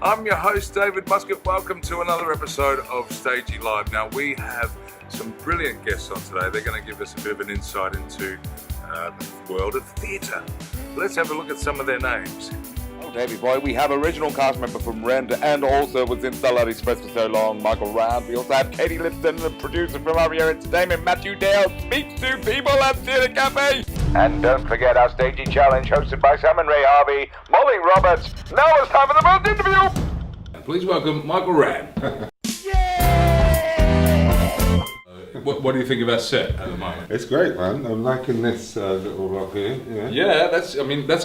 I'm your host, David Muscat. Welcome to another episode of Stagey Live. Now, we have some brilliant guests on today. They're going to give us a bit of an insight into the world of theatre. Let's have a look at some of their names. Oh, Davey boy, we have original cast member from Rand and also was in Starlight Express for so long, Mykal Rand. We also have Katy Lipson, the producer from Aria Entertainment, Matthew Dale, speaks to people at Theatre Cafe. And don't forget our Stagey Challenge hosted by Sam and Ray-Harvey, Molly Roberts. Now it's time for the first interview. Please welcome Mykal Rand. What do you think of our set at the moment? It's great, man. I'm liking this little rock here. Yeah, that's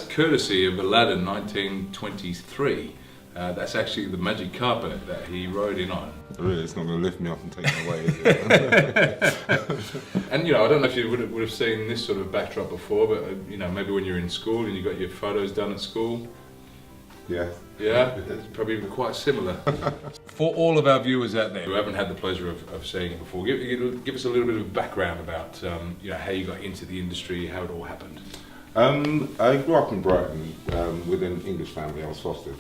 courtesy of Aladdin 1923. That's actually the magic carpet that he rode in on. Really, it's not going to lift me up and take me away, is it? And I don't know if you would have seen this sort of backdrop before, but maybe when you're in school and you got your photos done at school. Yeah. Yeah, it's probably quite similar. For all of our viewers out there who haven't had the pleasure of seeing it before, give us a little bit of background about how you got into the industry, how it all happened. I grew up in Brighton with an English family. I was fostered,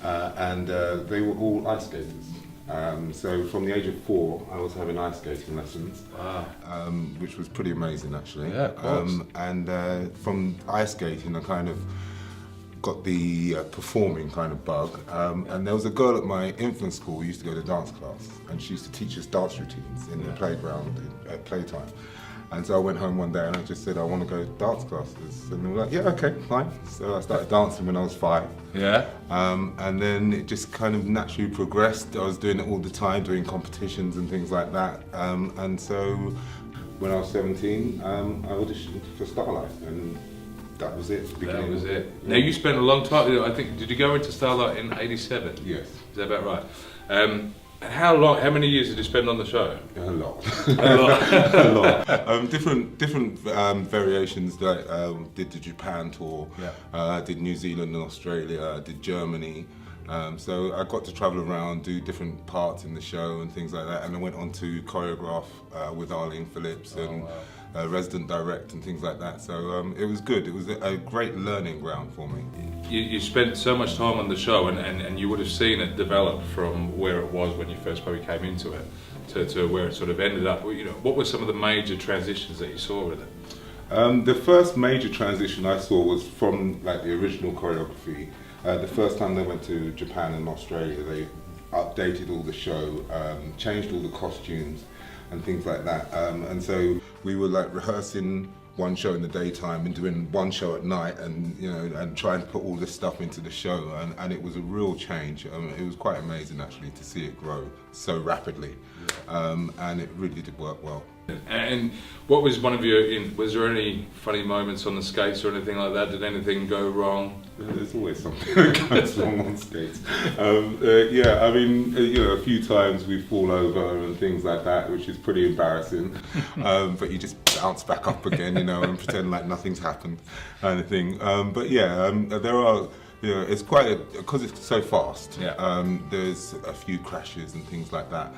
and they were all ice skaters. So from the age of 4, I was having ice skating lessons, which was pretty amazing actually. Yeah, of course. And from ice skating, I kind of got the performing kind of bug, and there was a girl at my infant school who used to go to dance class, and she used to teach us dance routines in the playground at playtime. And so I went home one day and I just said, I want to go to dance classes. And they were like, yeah, okay, fine. So I started dancing when I was 5. Yeah. And then it just kind of naturally progressed. I was doing it all the time, doing competitions and things like that. And so when I was 17, I auditioned for Starlight, and that was it. That was it. Yeah. Now you spent a long time, I think, did you go into Starlight in 87? Yes. Is that about right? And how many years did you spend on the show? A lot. A lot. A lot. Different variations. Like did the Japan tour. Yeah. Did New Zealand and Australia. Did Germany. So I got to travel around, do different parts in the show and things like that. And I went on to choreograph with Arlene Phillips and resident direct and things like that. So it was good. It was a great learning ground for me. You spent so much time on the show, and you would have seen it develop from where it was when you first probably came into it to where it sort of ended up. What were some of the major transitions that you saw with it? The first major transition I saw was from like the original choreography. The first time they went to Japan and Australia, they updated all the show, changed all the costumes and things like that. And so we were like rehearsing one show in the daytime and doing one show at night, and and trying to put all this stuff into the show, and it was a real change. It was quite amazing actually to see it grow so rapidly, and it really did work well. And what was one of your, was there any funny moments on the skates or anything like that? Did anything go wrong? There's always something that goes wrong on skates. Yeah, I mean, a few times we fall over and things like that, which is pretty embarrassing. But you just bounce back up again, and pretend like nothing's happened, kind of thing. But yeah, there are. It's quite because it's so fast. Yeah. There's a few crashes and things like that,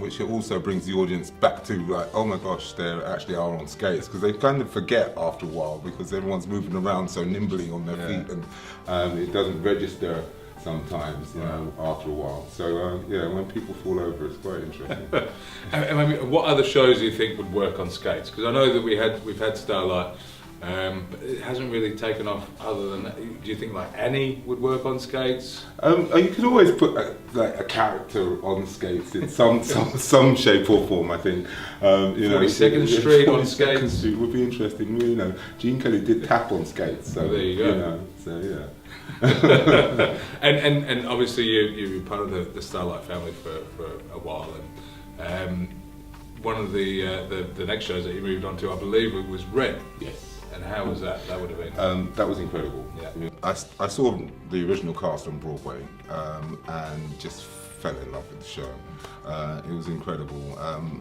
which also brings the audience back to like, oh my gosh, they actually are on skates, because they kind of forget after a while because everyone's moving around so nimbly on their feet, and it doesn't register sometimes, after a while. So when people fall over, it's quite interesting. And I mean, what other shows do you think would work on skates? Because I know that we've had Starlight. But it hasn't really taken off other than that. Do you think like Annie would work on skates? You could always put a character on skates in some shape or form, I think. 42nd Street on skates. 42nd Street would be interesting. Gene Kelly did tap on skates. So there you go. So yeah. and obviously you were part of the Starlight family for a while, and one of the next shows that you moved on to, I believe, it was Red. Yes. And how was that? That would have been. That was incredible. Yeah. I saw the original cast on Broadway and just fell in love with the show. It was incredible.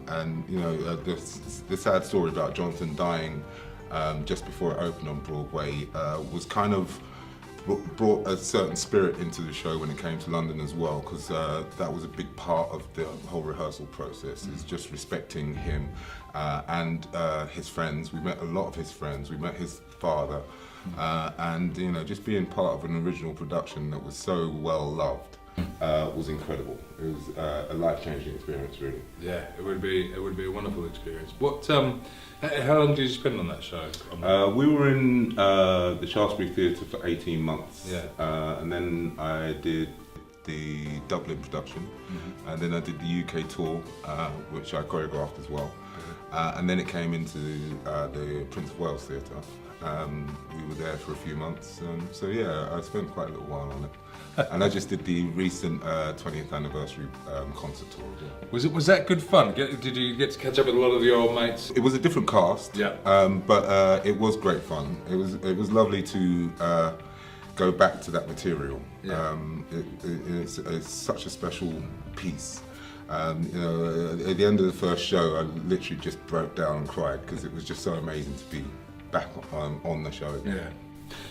And the sad story about Jonathan dying just before it opened on Broadway was kind of brought a certain spirit into the show when it came to London as well, because that was a big part of the whole rehearsal process, is just respecting him and his friends. We met a lot of his friends, we met his father, and just being part of an original production that was so well loved. was incredible. It was a life-changing experience, really. Yeah, it would be a wonderful experience. What? How long did you spend on that show? We were in the Shaftesbury Theatre for 18 months. Yeah. And then I did the Dublin production, and then I did the UK tour, which I choreographed as well. And then it came into the Prince of Wales Theatre. We were there for a few months, so yeah, I spent quite a little while on it. And I just did the recent 20th anniversary concert tour. Yeah. Was that good fun? Did you get to catch up with a lot of the old mates? It was a different cast, yeah. But it was great fun. It was lovely to go back to that material. Yeah. It's such a special piece. You know, at the end of the first show, I literally just broke down and cried because it was just so amazing to be back on the show again.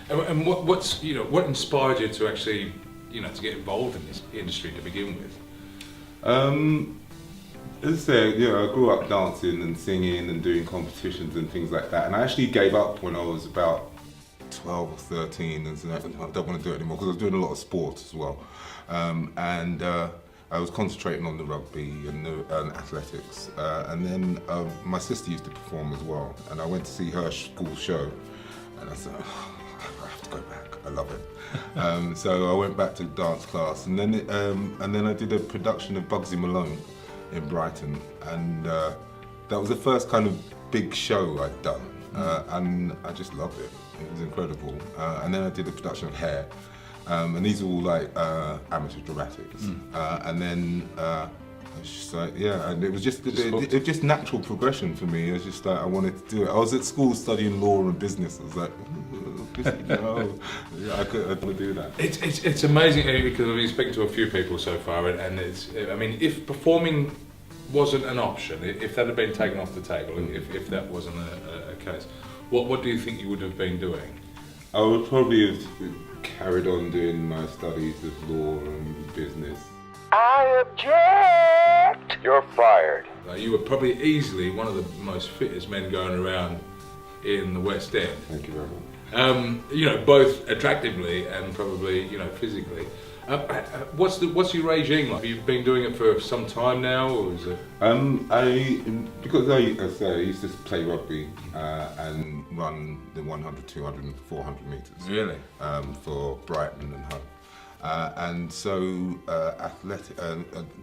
Yeah. And what inspired you to actually, to get involved in this industry to begin with? As I say, I grew up dancing and singing and doing competitions and things like that. And I actually gave up when I was about 12 or 13, and I don't want to do it anymore because I was doing a lot of sport as well. I was concentrating on the rugby and athletics. And then my sister used to perform as well. And I went to see her school show. And I said, I have to go back. I love it. So I went back to dance class. And then I did a production of Bugsy Malone in Brighton. And that was the first kind of big show I'd done. And I just loved it. It was incredible. And then I did a production of Hair. And these are all like amateur dramatics. And then I was just like, yeah, and it was just just natural progression for me. It was just like I wanted to do it. I was at school studying law and business. I was like, I want to do that. It's amazing because I've been speaking to a few people so far, and if performing wasn't an option, if that had been taken off the table, if that wasn't a case, what do you think you would have been doing? I would probably have carried on doing my studies of law and business. I object! You're fired. You were probably easily one of the most fittest men going around in the West End. Thank you very much. Both attractively and probably, physically. What's your regime like? Have you been doing it for some time now, or is it? Because I used to play rugby and run the 100, 200 and 400 metres. Really? For Brighton and home. And so athletic,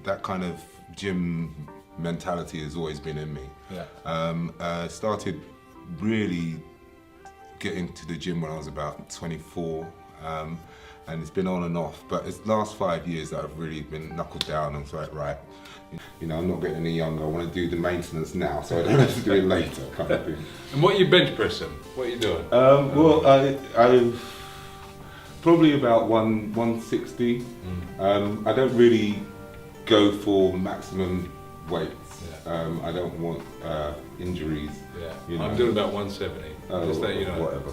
that kind of gym mentality has always been in me. Yeah. Started really getting to the gym when I was about 24. And it's been on and off, but it's the last 5 years that I've really been knuckled down and like, right, I'm not getting any younger, I want to do the maintenance now so I don't have to do it later, kind of thing. And what are you bench pressing? What are you doing? Well, I've probably about 160. I don't really go for maximum weights. Yeah. I don't want injuries. Yeah. I'm doing about 170. Just that, whatever.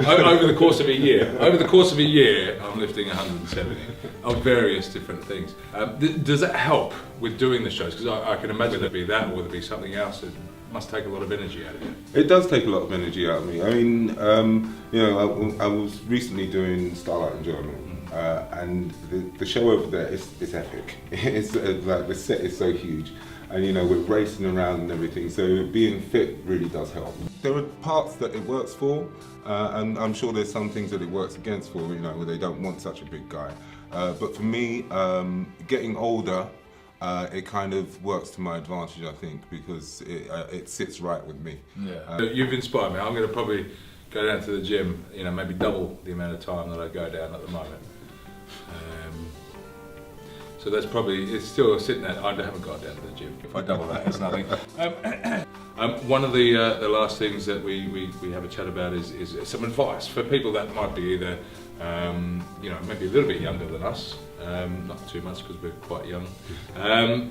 Over the course of a year, I'm lifting 170 of various different things. Does that help with doing the shows? Because I can imagine there'd be that, or would there be something else that must take a lot of energy out of you? It does take a lot of energy out of me. I mean, I was recently doing Starlight in Germany, and the show over there is epic. It's like the set is so huge. And we're racing around and everything, so being fit really does help. There are parts that it works for, and I'm sure there's some things that it works against for, where they don't want such a big guy. But for me, getting older, it kind of works to my advantage, I think, because it sits right with me. Yeah. You've inspired me. I'm going to probably go down to the gym, maybe double the amount of time that I go down at the moment. So that's it's still sitting there. I haven't gone down to the gym. If I double that, it's nothing. One of the last things that we have a chat about is some advice for people that might be either, maybe a little bit younger than us, not too much because we're quite young,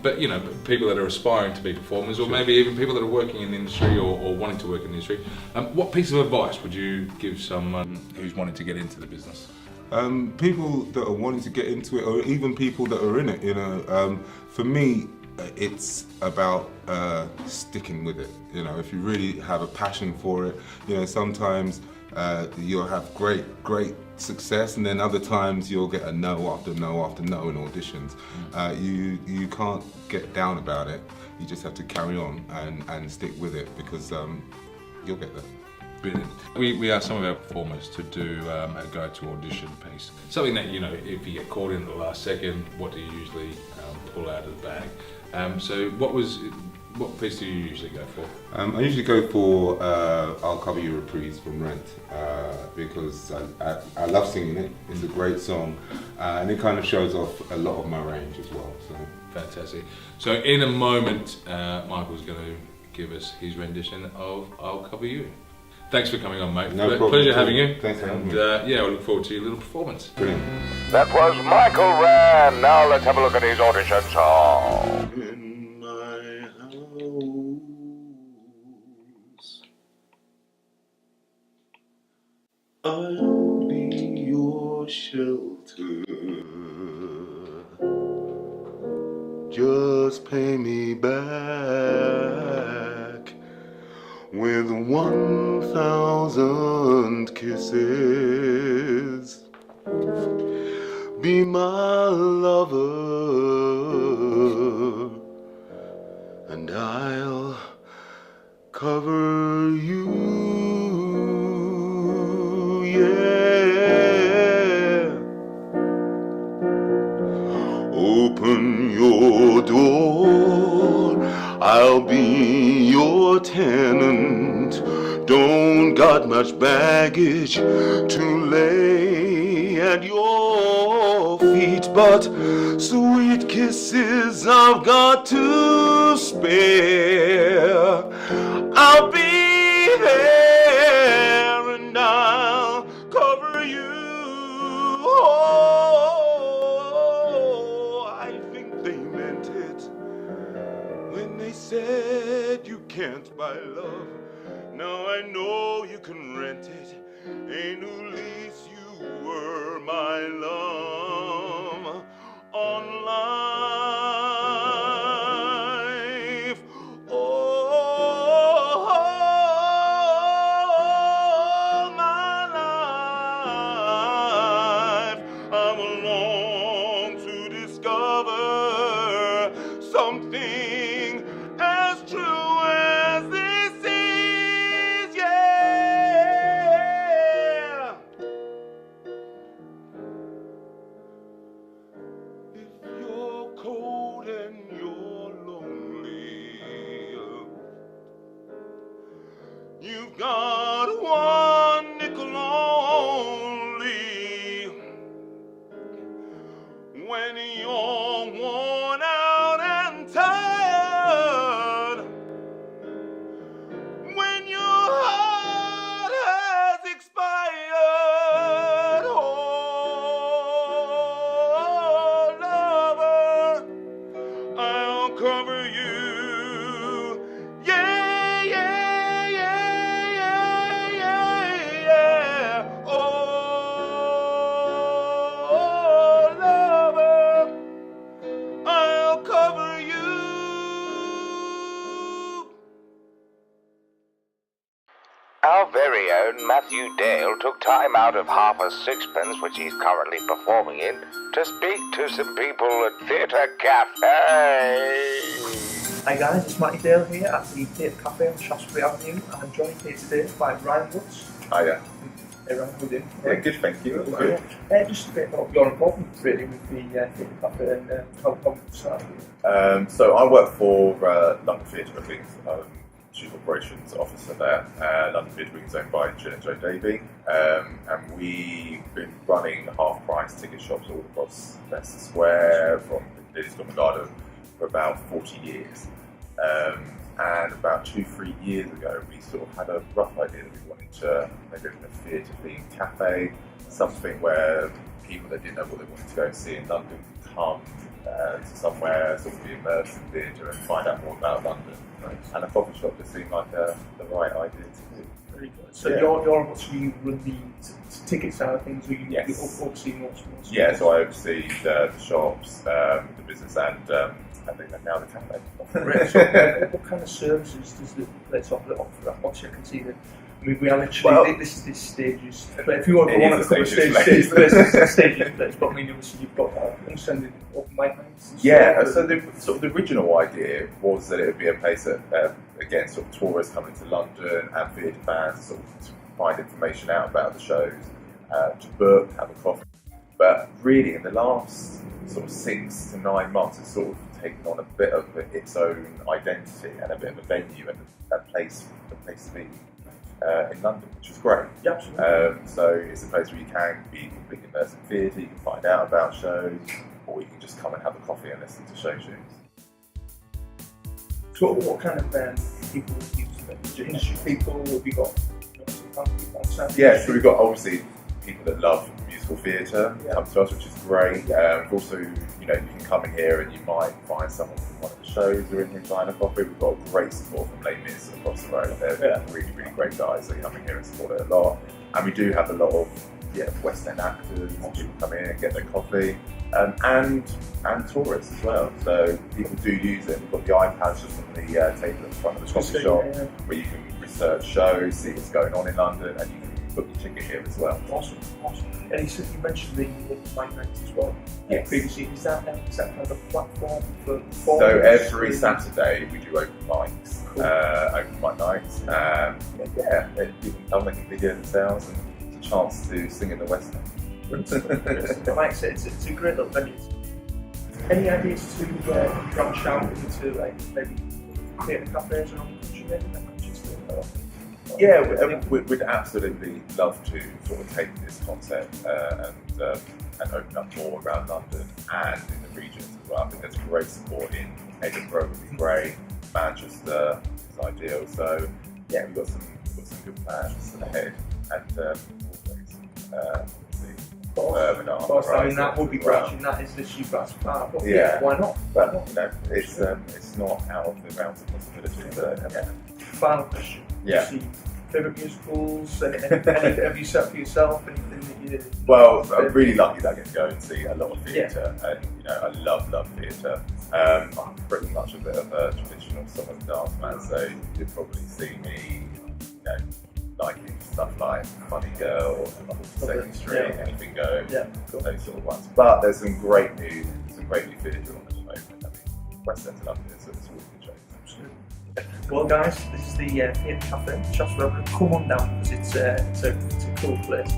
but people that are aspiring to be performers, or maybe even people that are working in the industry or wanting to work in the industry. What piece of advice would you give someone who's wanting to get into the business? People that are wanting to get into it, or even people that are in it, for me, it's about sticking with it. You know, if you really have a passion for it, you know, sometimes you'll have great success, and then other times you'll get a no after no after no in auditions. You can't get down about it. You just have to carry on and stick with it, because you'll get there. Brilliant. We ask some of our performers to do a go-to audition piece. Something that, you know, if you get caught in at the last second, what do you usually pull out of the bag? So what piece do you usually go for? I usually go for I'll Cover You Reprise from Rent, because I love singing it. It's a great song, and it kind of shows off a lot of my range as well. So. Fantastic. So in a moment, Michael's going to give us his rendition of I'll Cover You. Thanks for coming on, mate. No problem. Pleasure having you. Thanks for having me. Yeah, we look forward to your little performance. Brilliant. That was Mykal Rand. Now let's have a look at his audition song. In my house, I'll be your shelter. Just pay me back with 1,000 kisses. Be my lover, and I'll cover you, yeah. Open your door, I'll be your tenant. Don't got much baggage to lay at your feet, but sweet kisses I've got to spare. I'll be there and I'll cover you. Oh, I think they meant it when they said you can't buy love. Now I know you can rent it. Ain't no lease, you were my love on life. Oh, my life, I'm along to discover something as true as this is, yeah. If you're cold and you're lonely, you've got one nickel only. When you're worn out and tired, when your heart has expired, oh, lover, I'll cover you. Yeah, yeah, yeah, yeah, yeah, yeah. Oh, lover, I'll cover you. Our very own Matthew Dale took time out of half a sixpence, which he's currently performing in, to speak to some people at Theatre Cafe. Hi guys, it's Matty Dale here at the Theatre Cafe on Shaftesbury Avenue, and I'm joined here today by Ryan Woods. Hiya. Hey Ryan, how are you doing? Yeah, good, thank you. Just a bit about your involvement really with the Theatre Cafe and how it started. So I work for London Theatre Bookings, Chief Operations Officer there. London Theatre Bookings owned by Jill and Joe Davey, and we've been running half-price ticket shops all across Leicester Square from Piccadilly to Covent Garden for about 40 years. And about 2-3 years ago, we sort of had a rough idea that we wanted to maybe open a theatre-themed cafe, something where people that didn't know what they wanted to go and see in London could come to somewhere, sort of be immersed in theatre and find out more about London. And a coffee shop just seemed like the right idea to do. Very good. So Yeah. you're obviously run the ticket side of things, or you Yes. oversee most. Yeah, so I oversee the shops, the business, and and now they can. Right, so, what kind of services does the Let's offer? Obviously, I can see that. I mean, we are literally, this stages. If you want to go on a couple of stages, but I mean, obviously you've got extended open mic nights. Yeah, so the original idea was that it would be a place that, again, sort of tourists coming to London and theatre fans sort of to find information out about the shows, to book, have a coffee. But really, in the last sort of 6 to 9 months, it's sort of taken on a bit of its own identity and a bit of a venue and a place to be in London, which is great. Yeah, absolutely. So it's a place where you can be completely immersed in theatre, you can find out about shows, or you can just come and have a coffee and listen to show tunes. So what kind of people use it? Industry people? Have you got people on set? Yeah, so we've got obviously people that love musical theatre come to us, which is great. Also, you can come in here and you might find someone from one of the shows who are in here buying a coffee. We've got great support from Les Mis across the road. They're really, really great guys. They come in here and support it a lot. And we do have a lot of West End actors. People come in and get their coffee, and tourists as well. So people do use it. We've got the iPads just on the table in front of the coffee shop where you can research shows, see what's going on in London, and you can book your ticket here as well. Awesome. And you mentioned the mic nights as well. Yes. Previously, is that kind of a platform for performers? So every Saturday we do open mics, open mic nights. People can come, they can video themselves, and it's a chance to sing in the West End. Like I said, it's a great little venue. Any ideas to branch out into maybe theatre cafes around the country? Yeah, we'd absolutely love to sort of take this concept and open up more around London and in the regions as well. I think there's great support in Edinburgh would be great, Manchester is ideal. So yeah, we've got some good plans ahead, and I mean, that would be branching. That is this you've got far. Yeah, why not? But it's not out of the realms of possibility. Final question. Yeah. Favourite musicals? Anything have you set for yourself? Anything that you did? Well, I'm really lucky that I get to go and see a lot of theatre, and I love theatre. I'm pretty much a bit of a traditional song and dance man, so you'd probably see me, liking stuff like Funny Girl, Second Street, Anything Goes, those sort of ones. But there's some great new theatre on at the moment. I mean, West End London is always good shows. Well, guys, this is the Theatre Cafe, Shasbury Avenue. Come on down because it's a cool place.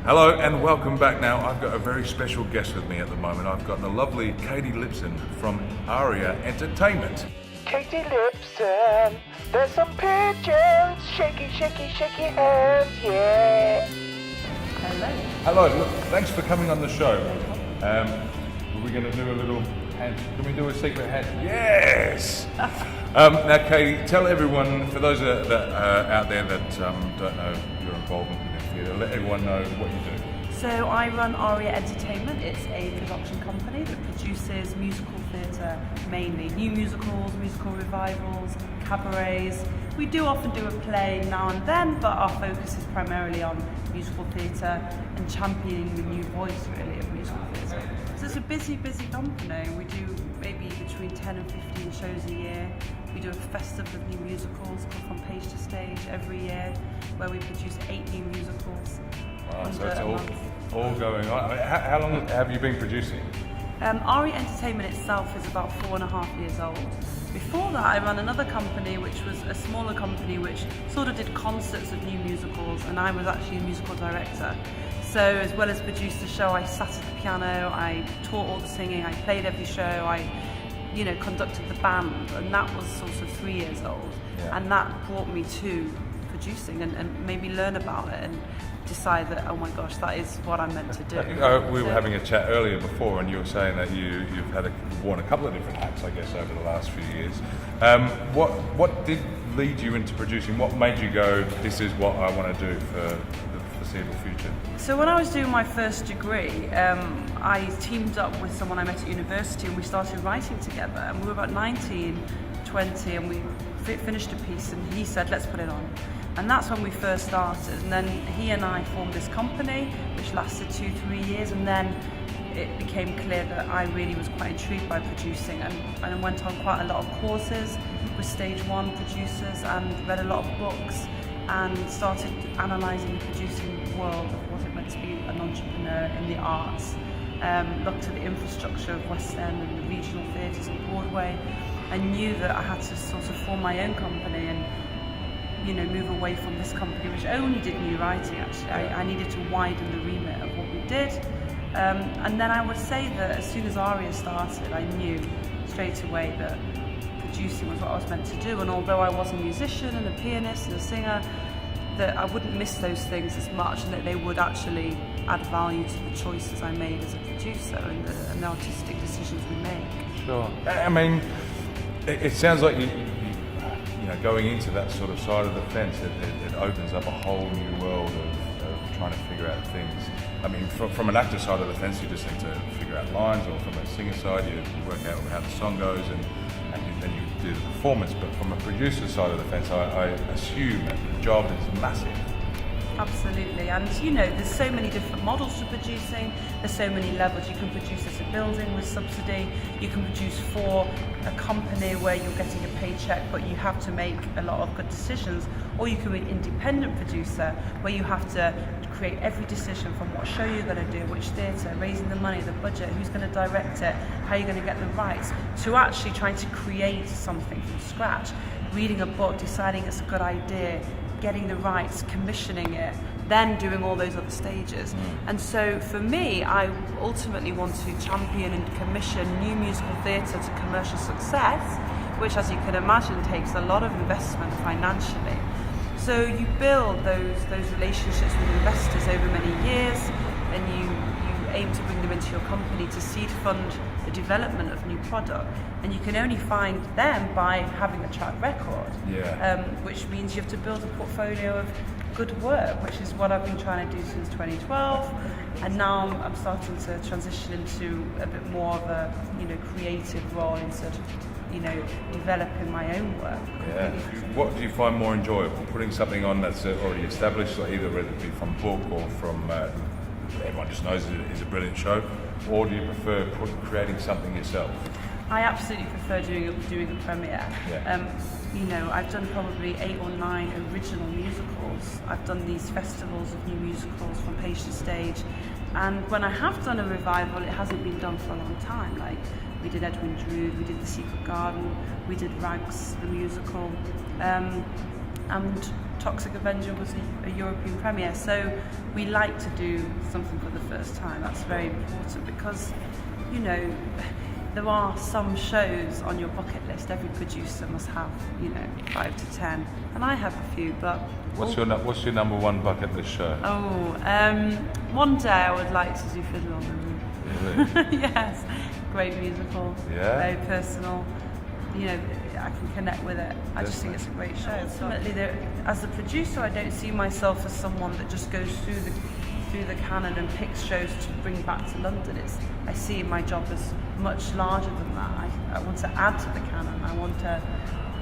Hello and welcome back. Now I've got a very special guest with me at the moment. I've got the lovely Katy Lipson from Aria Entertainment. Katy Lipson, there's some pigeons, shaky, shaky, shaky hands, yeah. Hello, look, thanks for coming on the show. We're going to do a little hand. Can we do a secret hand? Yes! Now, Katy, tell everyone, for those that out there that don't know your involvement in the theatre, let everyone know what you do. So I run Aria Entertainment. It's a production company that produces musical theatre mainly. New musicals, musical revivals, cabarets. We do often do a play now and then, but our focus is primarily on musical theatre and championing the new voice really of musical theatre. So it's a busy company. We do maybe between 10 and 15 shows a year. We do a festival of new musicals called From Page to Stage every year, where we produce 8 new musicals. Wow, so it's all going on. I mean, how long have you been producing? Aria Entertainment itself is about 4.5 years old. Before that, I ran another company, which was a smaller company, which sort of did concerts of new musicals, and I was actually a musical director. So as well as produce the show, I sat at the piano, I taught all the singing, I played every show, I conducted the band, and that was sort of 3 years old. Yeah. And that brought me to producing and made me learn about it and decide that, oh my gosh, that is what I'm meant to do. We were having a chat earlier before, and you were saying that you've worn a couple of different hats, I guess, over the last few years. What did lead you into producing? What made you go, this is what I want to do for the foreseeable future? So when I was doing my first degree, I teamed up with someone I met at university, and we started writing together. And we were about 19, 20, and we finished a piece, and he said, let's put it on. And that's when we first started. And then he and I formed this company, which lasted 2-3 years. And then it became clear that I really was quite intrigued by producing, and I went on quite a lot of courses with Stage 1 producers and read a lot of books and started analysing the producing world of what it meant to be an entrepreneur in the arts. Looked at the infrastructure of West End and the regional theatres and Broadway. I knew that I had to sort of form my own company and, you know, move away from this company, which only did new writing actually. I needed to widen the remit of what we did. And then I would say that as soon as Aria started, I knew straight away that producing was what I was meant to do. And although I was a musician and a pianist and a singer, that I wouldn't miss those things as much, and that they would actually add value to the choices I made as a producer and the artistic decisions we make. Sure. I mean, it sounds like you know, going into that sort of side of the fence, it opens up a whole new world of trying to figure out things. I mean, from an actor side of the fence, you just need to figure out lines, or from a singer side, you work out how the song goes, and then you do the performance. But from a producer side of the fence, I assume that the job is massive. Absolutely, and you know, there's so many different models for producing, there's so many levels. You can produce as a building with subsidy, you can produce for a company where you're getting a paycheck but you have to make a lot of good decisions, or you can be an independent producer where you have to create every decision from what show you're going to do, which theatre, raising the money, the budget, who's going to direct it, how you're going to get the rights, to actually trying to create something from scratch, reading a book, deciding it's a good idea, getting the rights, commissioning it, then doing all those other stages. And so for me, I ultimately want to champion and commission new musical theatre to commercial success, which, as you can imagine, takes a lot of investment financially. So you build those relationships with investors over many years, and you aim to bring them into your company to seed fund the development of new product, and you can only find them by having a track record, which means you have to build a portfolio of good work, which is what I've been trying to do since 2012, and now I'm starting to transition into a bit more of a, you know, creative role in sort of, you know, developing my own work. Yeah. What do you find more enjoyable? Putting something on that's already established, or either whether it be from book or from everyone just knows it is a brilliant show, or do you prefer creating something yourself? I absolutely prefer doing a premiere. You know, I've done probably 8 or 9 original musicals. I've done these festivals of new musicals from page to stage, and when I have done a revival, it hasn't been done for a long time. Like, we did Edwin Drood, we did The Secret Garden, we did Rags, the musical, and Toxic Avenger was a European premiere. So we like to do something for the first time. That's very important, because, you know, there are some shows on your bucket list. Every producer must have, you know, 5 to 10, and I have a few. But what's your number one bucket list show? One day I would like to do Fiddler on the Roof. Really? Yes, great musical. Yeah. Very personal. You know, I can connect with it. I just think it's a great show. Ultimately, as a producer, I don't see myself as someone that just goes through the canon and picks shows to bring back to London. I see my job as much larger than that. I want to add to the canon. I want to,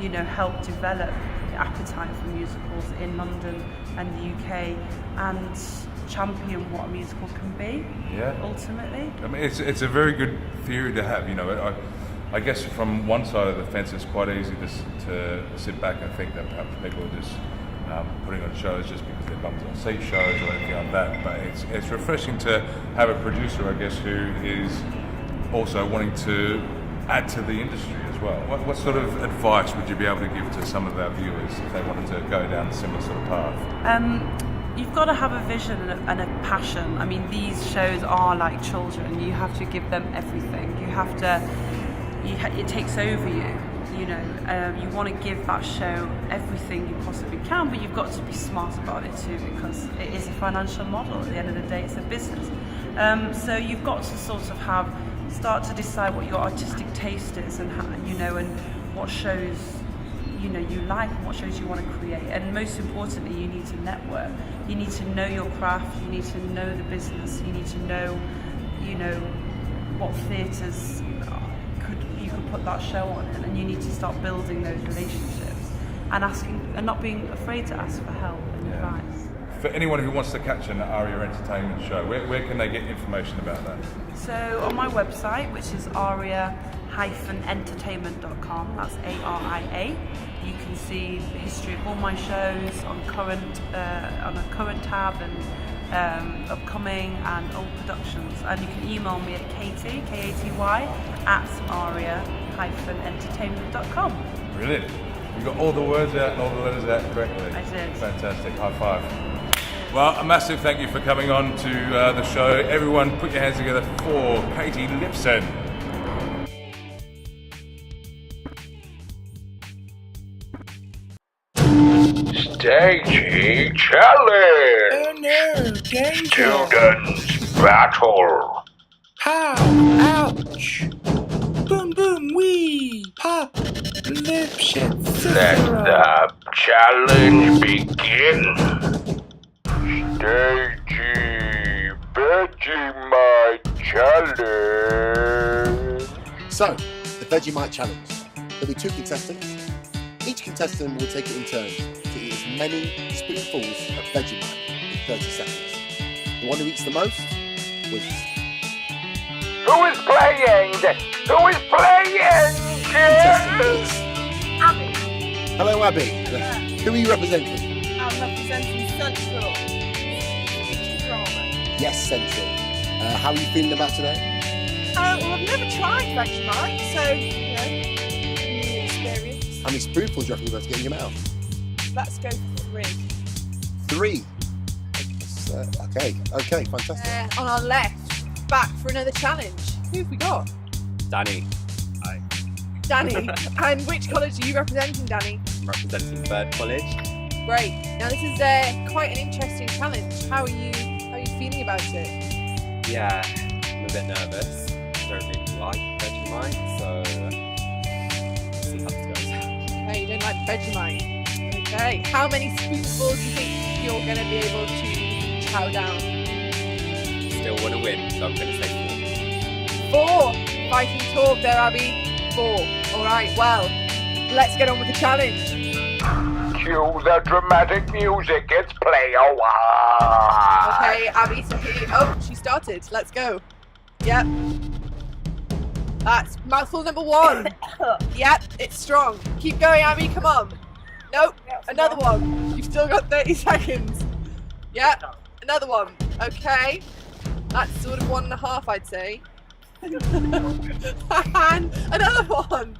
you know, help develop the appetite for musicals in London and the UK, and champion what a musical can be. Yeah. Ultimately. I mean, it's a very good theory to have. You know, I guess from one side of the fence, it's quite easy to sit back and think that perhaps people are just putting on shows just because they're bums on seat shows or anything like that. But it's refreshing to have a producer, I guess, who is also wanting to add to the industry as well. What sort of advice would you be able to give to some of our viewers if they wanted to go down a similar sort of path? You've got to have a vision and a passion. I mean, these shows are like children. You have to give them everything. You have to. It takes over you. You know, you want to give that show everything you possibly can, but you've got to be smart about it too, because it is a financial model. At the end of the day, it's a business. So you've got to sort of start to decide what your artistic taste is, and how, you know, and what shows, you know, you like, and what shows you want to create. And most importantly, you need to network. You need to know your craft. You need to know the business. You need to know, you know, what theatres you could put that show on in, and you need to start building those relationships and asking, and not being afraid to ask for help and advice. for anyone who wants to catch an Aria Entertainment show, where can they get information about that? So on my website, which is aria-entertainment.com, that's ARIA, you can see the history of all my shows on a current tab and upcoming and old productions. And you can email me at Katy, K-A-T-Y, at aria-entertainment.com. Brilliant. You got all the words out and all the letters out correctly. I did. Fantastic. High five. Well, a massive thank you for coming on to the show. Everyone, put your hands together for Katy Lipson. Stagey challenge! Oh no, danger! Students battle! Pow! Ouch! Boom boom wee! Pop! Lip shit! Let the challenge begin! Stagey Vegemite challenge! So, the Vegemite challenge. There'll be 2 contestants. Each contestant will take it in turn to eat as many spoonfuls of Vegemite in 30 seconds. The one who eats the most wins. Who is playing? Who is playing? Contestant is Abby. Hello, Abby. Who are you representing? I'm representing Central. Drama. Yes, Central. How are you feeling about today? Well, I've never tried Vegemite, so, new experience. How many spoonfuls do you reckon you're going to get in your mouth? Let's go for 3. 3. Okay, fantastic. On our left, back for another challenge. Who have we got? Danny. Hi. Danny. And which college are you representing, Danny? I'm representing Third College. Great. Now this is quite an interesting challenge. How are you feeling about it? Yeah, I'm a bit nervous. I don't really like Vegemite, so let's see how this goes. Okay, you don't like Vegemite. Okay. How many spoonfuls do you think you're going to be able to chow down? Still want to win, so I'm going to say 4. Fighting talk there, Abby. 4. Alright, well, let's get on with the challenge. Cue the dramatic music, it's player 1! Okay, Abby, so oh, she started. Let's go. Yep. That's mouthful number 1. Yep, it's strong. Keep going, Abby, come on. Nope, another one. You've still got 30 seconds. Yep, another one. Okay. That's sort of 1.5, I'd say. And another one.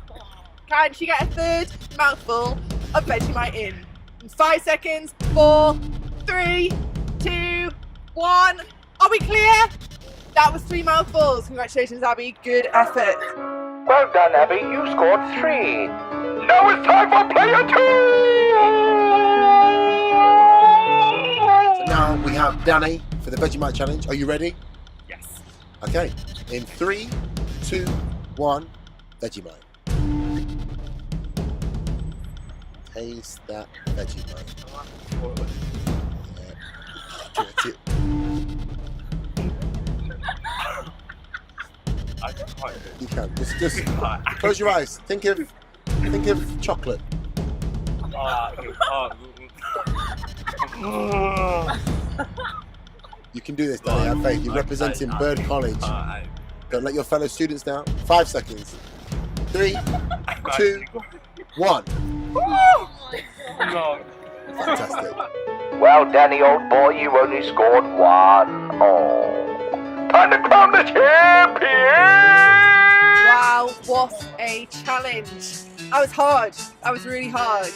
Can she get a 3rd mouthful of Vegemite in? 5 seconds. 4, 3, 2, 1. Are we clear? That was 3 mouthfuls. Congratulations, Abby. Good effort. Well done, Abby, you scored 3. Now it's time for player 2! So now we have Danny for the Vegemite challenge. Are you ready? yes. Okay. In 3, 2, 1, Vegemite. Taste that Vegemite. Yeah. I can't do it. You can. Just close your eyes. Think of chocolate. You can do this, Danny. I have faith. You're representing Bird College. Don't let your fellow students down. 5 seconds. 3, 2, 1. Fantastic. Well, Danny, old boy, you only scored 1. Oh. Time to crown the champion! Wow, what a challenge. That was hard. That was really hard.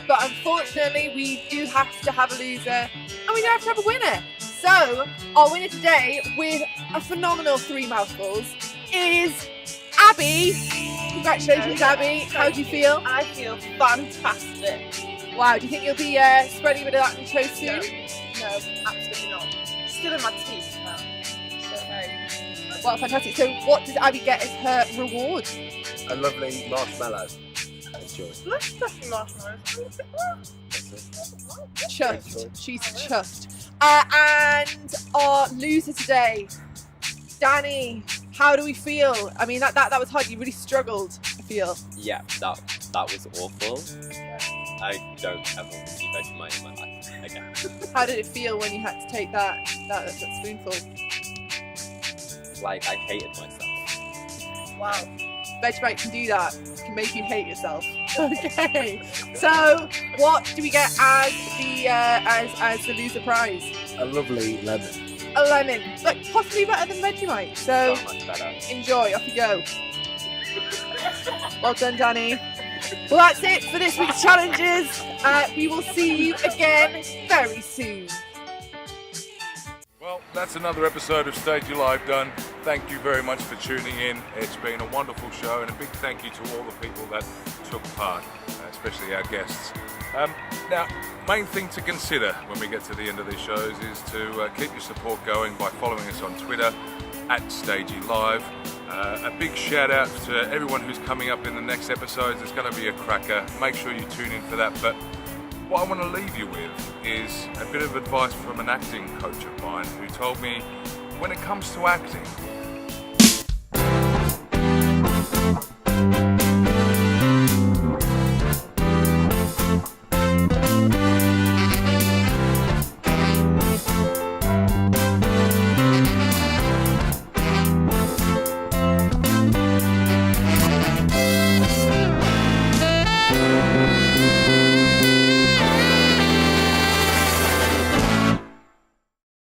But unfortunately, we do have to have a loser and we do have to have a winner. So, our winner today with a phenomenal 3 mouthfuls is Abby. Congratulations, Abby. How do you feel? I feel fantastic. Wow, do you think you'll be spreading a bit of that on toast soon? No, absolutely not. Still in my teeth now. So, hey. Well, fantastic. So what does Abby get as her reward? A lovely marshmallow. Enjoy. Let's stuff marshmallows. Chuffed. She's chuffed. And our loser today, Danny. How do we feel? I mean, that was hard. You really struggled, I feel. Yeah, that was awful. I don't ever want to see Vegemite in my life again. How did it feel when you had to take that spoonful? Like, I hated myself. Wow. Vegemite can do that. It can make you hate yourself. Okay. So, what do we get as the loser prize? A lovely lemon. A lemon, but possibly better than Vegemite. So, much better. Enjoy. Off you go. Well done, Danny. Well, that's it for this week's challenges. We will see you again very soon. Well, that's another episode of Stagey Live done. Thank you very much for tuning in. It's been a wonderful show, and a big thank you to all the people that took part, especially our guests. Now, main thing to consider when we get to the end of these shows is to keep your support going by following us on Twitter @Stagey Live. A big shout out to everyone who's coming up in the next episodes. It's going to be a cracker. Make sure you tune in for that. But what I want to leave you with is a bit of advice from an acting coach of mine who told me when it comes to acting,